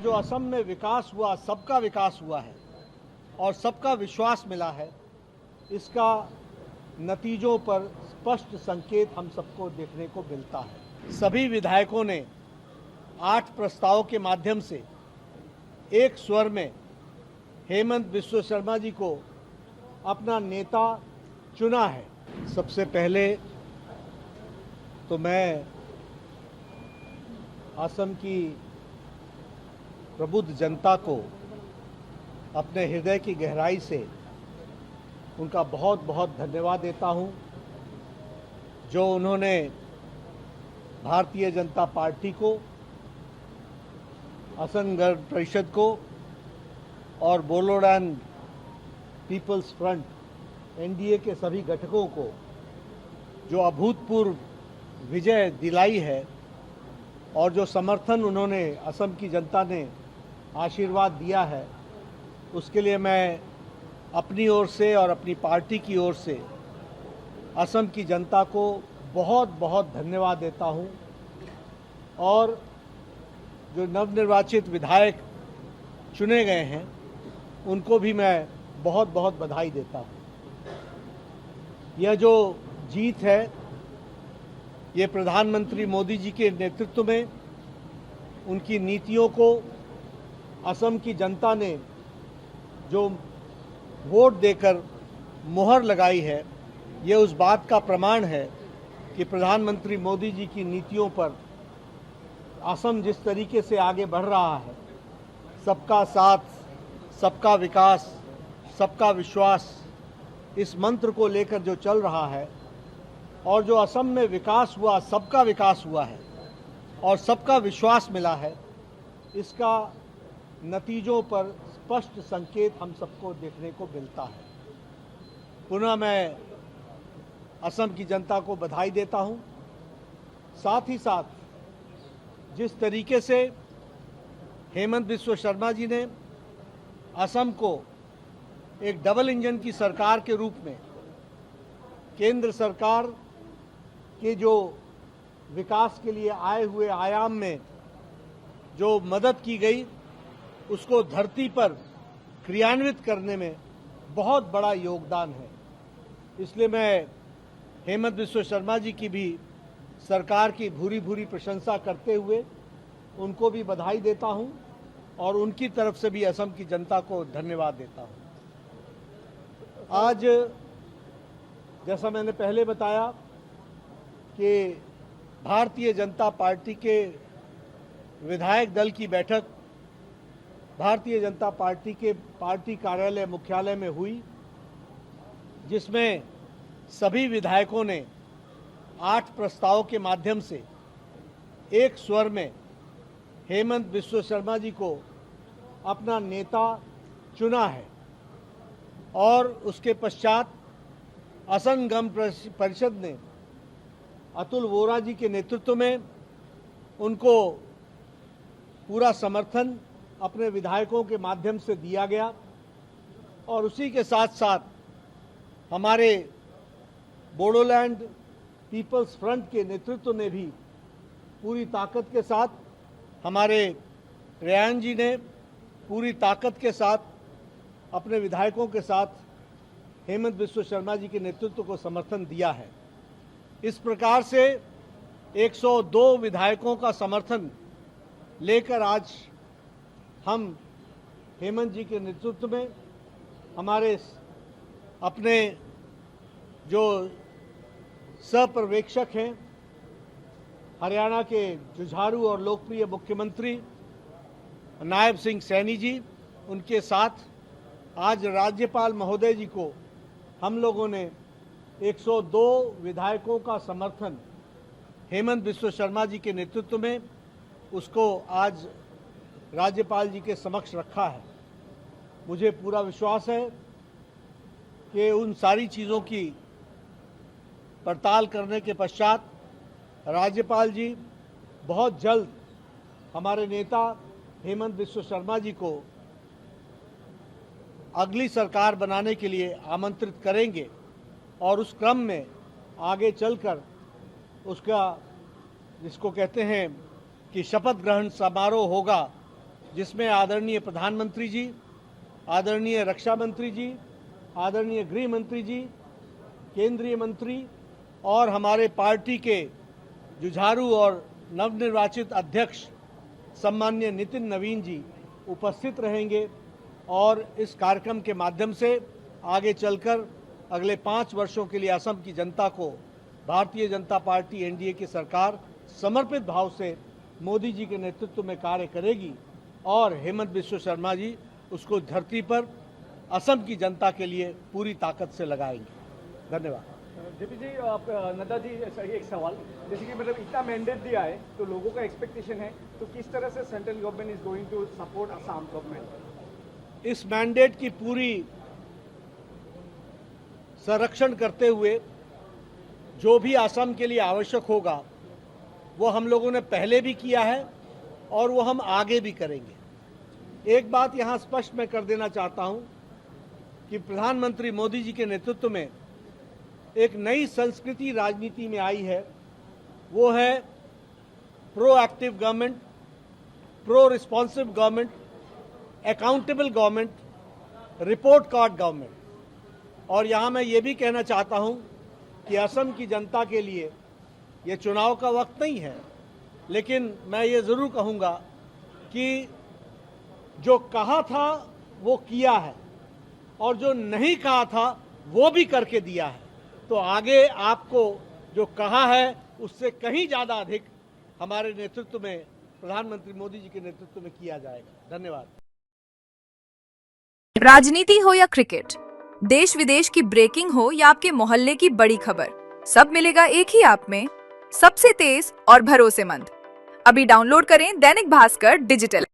जो असम में विकास हुआ, सबका विकास हुआ है और सबका विश्वास मिला है, इसका नतीजों पर स्पष्ट संकेत हम सबको देखने को मिलता है। सभी विधायकों ने 8 प्रस्तावों के माध्यम से एक स्वर में हेमंत बिस्वा शर्मा जी को अपना नेता चुना है। सबसे पहले तो मैं असम की प्रबुद्ध जनता को अपने हृदय की गहराई से उनका बहुत बहुत धन्यवाद देता हूं, जो उन्होंने भारतीय जनता पार्टी को, असम गण परिषद को और बोडोलैंड पीपल्स फ्रंट एनडीए के सभी घटकों को जो अभूतपूर्व विजय दिलाई है और जो समर्थन उन्होंने असम की जनता ने आशीर्वाद दिया है, उसके लिए मैं अपनी ओर से और अपनी पार्टी की ओर से असम की जनता को बहुत बहुत धन्यवाद देता हूं और जो नवनिर्वाचित विधायक चुने गए हैं उनको भी मैं बहुत बहुत बधाई देता हूं। यह जो जीत है, ये प्रधानमंत्री मोदी जी के नेतृत्व में उनकी नीतियों को असम की जनता ने जो वोट देकर मुहर लगाई है, ये उस बात का प्रमाण है कि प्रधानमंत्री मोदी जी की नीतियों पर असम जिस तरीके से आगे बढ़ रहा है, सबका साथ, सबका विकास, सबका विश्वास, इस मंत्र को लेकर जो चल रहा है और जो असम में विकास हुआ, सबका विकास हुआ है और सबका विश्वास मिला है, इसका नतीजों पर स्पष्ट संकेत हम सबको देखने को मिलता है। पुनः मैं असम की जनता को बधाई देता हूं। साथ ही साथ जिस तरीके से हेमंत बिस्वा शर्मा जी ने असम को एक डबल इंजन की सरकार के रूप में केंद्र सरकार के जो विकास के लिए आए हुए आयाम में जो मदद की गई, उसको धरती पर क्रियान्वित करने में बहुत बड़ा योगदान है। इसलिए मैं हेमंत बिस्वा शर्मा जी की भी सरकार की भूरी भूरी प्रशंसा करते हुए उनको भी बधाई देता हूं और उनकी तरफ से भी असम की जनता को धन्यवाद देता हूं। आज जैसा मैंने पहले बताया कि भारतीय जनता पार्टी के विधायक दल की बैठक भारतीय जनता पार्टी के पार्टी कार्यालय मुख्यालय में हुई, जिसमें सभी विधायकों ने 8 प्रस्तावों के माध्यम से एक स्वर में हेमंत बिस्वा शर्मा जी को अपना नेता चुना है और उसके पश्चात असम गण परिषद ने अतुल वोरा जी के नेतृत्व में उनको पूरा समर्थन अपने विधायकों के माध्यम से दिया गया और उसी के साथ साथ हमारे बोडोलैंड पीपल्स फ्रंट के नेतृत्व ने भी पूरी ताकत के साथ, हमारे रेयान जी ने पूरी ताकत के साथ अपने विधायकों के साथ हेमंत बिस्वा शर्मा जी के नेतृत्व को समर्थन दिया है। इस प्रकार से 102 विधायकों का समर्थन लेकर आज हम हेमंत जी के नेतृत्व में हमारे अपने जो सहपर्यवेक्षक हैं, हरियाणा के जुझारू और लोकप्रिय मुख्यमंत्री नायब सिंह सैनी जी, उनके साथ आज राज्यपाल महोदय जी को हम लोगों ने 102 विधायकों का समर्थन हेमंत बिस्वा शर्मा जी के नेतृत्व में उसको आज राज्यपाल जी के समक्ष रखा है। मुझे पूरा विश्वास है कि उन सारी चीज़ों की पड़ताल करने के पश्चात राज्यपाल जी बहुत जल्द हमारे नेता हेमंत बिस्वा शर्मा जी को अगली सरकार बनाने के लिए आमंत्रित करेंगे और उस क्रम में आगे चलकर उसका जिसको कहते हैं कि शपथ ग्रहण समारोह होगा, जिसमें आदरणीय प्रधानमंत्री जी, आदरणीय रक्षा मंत्री जी, आदरणीय गृह मंत्री जी, केंद्रीय मंत्री और हमारे पार्टी के जुझारू और नवनिर्वाचित अध्यक्ष सम्माननीय नितिन नवीन जी उपस्थित रहेंगे और इस कार्यक्रम के माध्यम से आगे चलकर अगले 5 वर्षों के लिए असम की जनता को भारतीय जनता पार्टी एनडीए की सरकार समर्पित भाव से मोदी जी के नेतृत्व में कार्य करेगी और हेमंत बिश्व शर्मा जी उसको धरती पर असम की जनता के लिए पूरी ताकत से लगाएंगे। धन्यवाद। जेपी जी, आप नड्डा जी, एक सवाल, जैसे कि मतलब इतना मैंडेट दिया है तो लोगों का एक्सपेक्टेशन है, तो किस तरह से central government is going to support Assam government? इस मैंडेट की पूरी संरक्षण करते हुए जो भी असम के लिए आवश्यक होगा वो हम लोगों ने पहले भी किया है और वो हम आगे भी करेंगे। एक बात यहाँ स्पष्ट मैं कर देना चाहता हूँ कि प्रधानमंत्री मोदी जी के नेतृत्व में एक नई संस्कृति राजनीति में आई है, वो है proactive government, pro responsive government, accountable government, report card government. और यहाँ मैं ये भी कहना चाहता हूँ कि असम की जनता के लिए ये चुनाव का वक्त नहीं है, लेकिन मैं ये ज़रूर कहूँगा कि जो कहा था वो किया है और जो नहीं कहा था वो भी करके दिया है। तो आगे आपको जो कहा है उससे कहीं ज़्यादा अधिक हमारे नेतृत्व में, प्रधानमंत्री मोदी जी के नेतृत्व में किया जाएगा। धन्यवाद। राजनीति हो या क्रिकेट, देश विदेश की ब्रेकिंग हो या आपके मोहल्ले की बड़ी खबर, सब मिलेगा एक ही ऐप में, सबसे तेज और भरोसेमंद। अभी डाउनलोड करें दैनिक भास्कर डिजिटल।